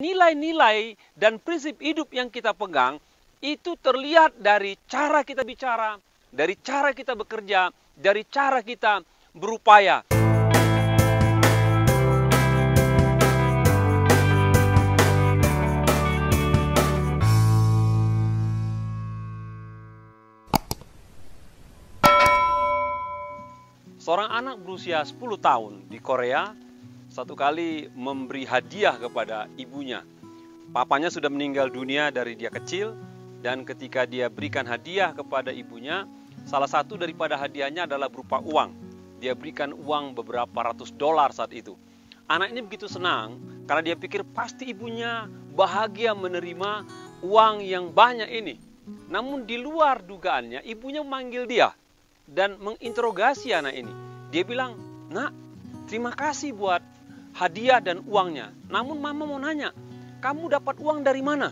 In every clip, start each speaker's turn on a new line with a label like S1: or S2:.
S1: Nilai-nilai dan prinsip hidup yang kita pegang itu terlihat dari cara kita bicara, dari cara kita bekerja, dari cara kita berupaya. Seorang anak berusia 10 tahun di Korea satu kali memberi hadiah kepada ibunya. Papanya sudah meninggal dunia dari dia kecil, dan ketika dia berikan hadiah kepada ibunya, salah satu daripada hadiahnya adalah berupa uang. Dia berikan uang beberapa ratus dolar saat itu. Anak ini begitu senang karena dia pikir pasti ibunya bahagia menerima uang yang banyak ini. Namun di luar dugaannya, ibunya memanggil dia dan menginterogasi anak ini. Dia bilang, "Nak, terima kasih buat hadiah dan uangnya. Namun mama mau nanya, kamu dapat uang dari mana?"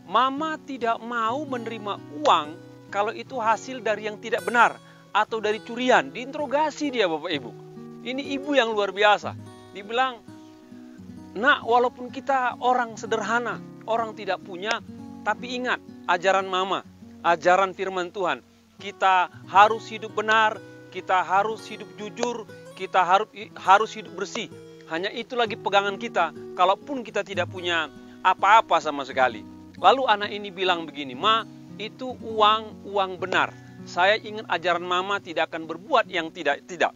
S1: Mama tidak mau menerima uang kalau itu hasil dari yang tidak benar atau dari curian. Diinterogasi dia, Bapak Ibu. Ini ibu yang luar biasa. Dibilang, "Nak, walaupun kita orang sederhana, orang tidak punya, tapi ingat ajaran mama, ajaran firman Tuhan. Kita harus hidup benar, kita harus hidup jujur, kita harus hidup bersih. Hanya itu lagi pegangan kita, kalaupun kita tidak punya apa-apa sama sekali." Lalu anak ini bilang begini, "Ma, itu uang benar. Saya ingat ajaran mama tidak akan berbuat yang tidak."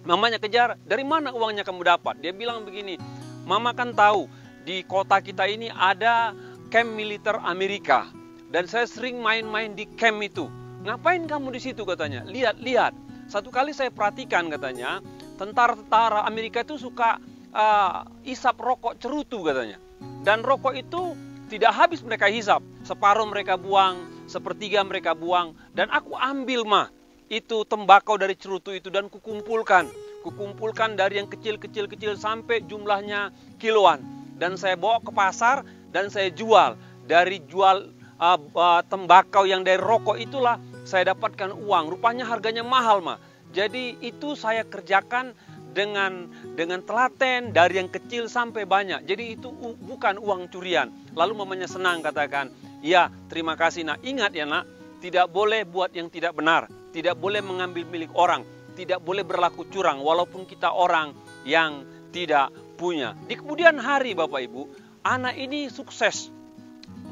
S1: Mamanya kejar, "Dari mana uangnya kamu dapat?" Dia bilang begini, "Mama kan tahu di kota kita ini ada camp militer Amerika. Dan saya sering main-main di camp itu." "Ngapain kamu di situ?" katanya. "Lihat. Satu kali saya perhatikan," katanya, "tentara-tentara Amerika itu suka isap rokok cerutu," katanya. "Dan rokok itu tidak habis mereka hisap. Separuh mereka buang, sepertiga mereka buang. Dan aku ambil, Ma, itu tembakau dari cerutu itu dan kukumpulkan. Kukumpulkan dari yang kecil-kecil sampai jumlahnya kiloan. Dan saya bawa ke pasar dan saya jual. Dari jual tembakau yang dari rokok itulah saya dapatkan uang. Rupanya harganya mahal, Ma. Jadi itu saya kerjakan dengan telaten dari yang kecil sampai banyak. Jadi itu bukan uang curian." Lalu mamanya senang, katakan, "Ya, terima kasih, Nak. Ingat ya, Nak, tidak boleh buat yang tidak benar. Tidak boleh mengambil milik orang. Tidak boleh berlaku curang walaupun kita orang yang tidak punya." Di kemudian hari, Bapak Ibu, anak ini sukses,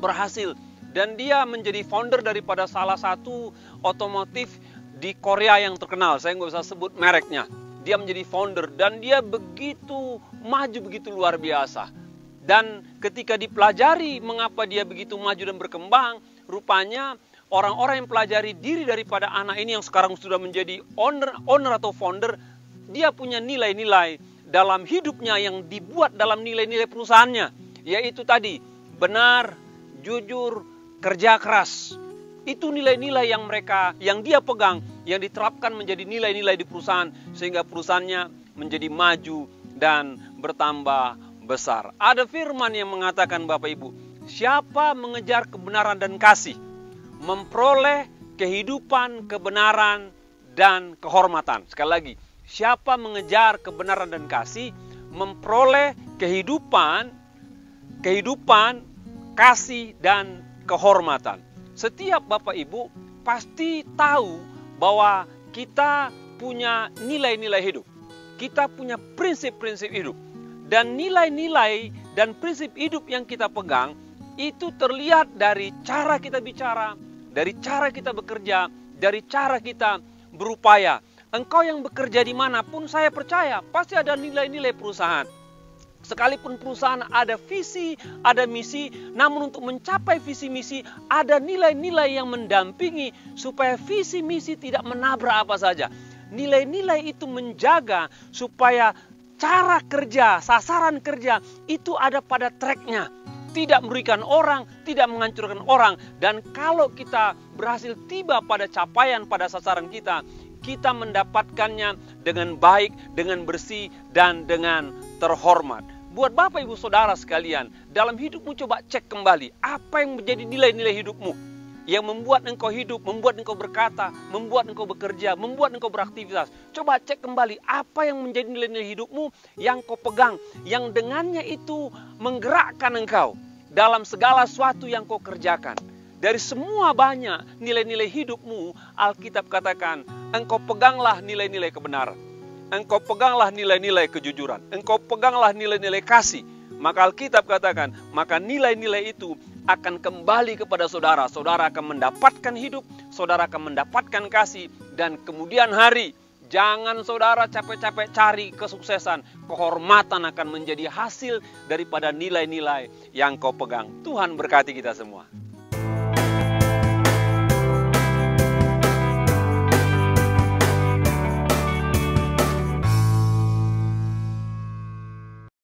S1: berhasil. Dan dia menjadi founder daripada salah satu otomotif di Korea yang terkenal. Saya nggak usah sebut mereknya. Dia menjadi founder dan dia begitu maju, begitu luar biasa. Dan ketika dipelajari mengapa dia begitu maju dan berkembang, rupanya orang-orang yang pelajari diri daripada anak ini yang sekarang sudah menjadi owner atau founder, dia punya nilai-nilai dalam hidupnya yang dibuat dalam nilai-nilai perusahaannya. Yaitu tadi, benar, jujur, kerja keras. Itu nilai-nilai yang dia pegang, yang diterapkan menjadi nilai-nilai di perusahaan, sehingga perusahaannya menjadi maju dan bertambah besar. Ada firman yang mengatakan, Bapak Ibu, siapa mengejar kebenaran dan kasih, memperoleh kehidupan, kebenaran, dan kehormatan. Sekali lagi, siapa mengejar kebenaran dan kasih, memperoleh kehidupan, kasih, dan kehormatan. Setiap Bapak Ibu pasti tahu bahwa kita punya nilai-nilai hidup. Kita punya prinsip-prinsip hidup. Dan nilai-nilai dan prinsip hidup yang kita pegang itu terlihat dari cara kita bicara, dari cara kita bekerja, dari cara kita berupaya. Engkau yang bekerja dimanapun, saya percaya pasti ada nilai-nilai perusahaan. Sekalipun perusahaan ada visi, ada misi, namun untuk mencapai visi misi ada nilai-nilai yang mendampingi supaya visi misi tidak menabrak apa saja. Nilai-nilai itu menjaga supaya cara kerja, sasaran kerja itu ada pada tracknya. Tidak merugikan orang, tidak menghancurkan orang. Dan kalau kita berhasil tiba pada capaian, pada sasaran kita, kita mendapatkannya dengan baik, dengan bersih, dan dengan terhormat. Buat Bapak Ibu Saudara sekalian, dalam hidupmu coba cek kembali apa yang menjadi nilai-nilai hidupmu. yang membuat engkau hidup, membuat engkau berkata, membuat engkau bekerja, membuat engkau beraktivitas. Coba cek kembali apa yang menjadi nilai-nilai hidupmu yang kau pegang, yang dengannya itu menggerakkan engkau dalam segala sesuatu yang kau kerjakan. Dari semua banyak nilai-nilai hidupmu, Alkitab katakan, engkau peganglah nilai-nilai kebenaran. Engkau peganglah nilai-nilai kejujuran. Engkau peganglah nilai-nilai kasih. Maka Alkitab katakan, maka nilai-nilai itu akan kembali kepada saudara. Saudara akan mendapatkan hidup, saudara akan mendapatkan kasih, dan kemudian hari, jangan saudara capek-capek cari kesuksesan. Kehormatan akan menjadi hasil daripada nilai-nilai yang kau pegang. Tuhan berkati kita semua.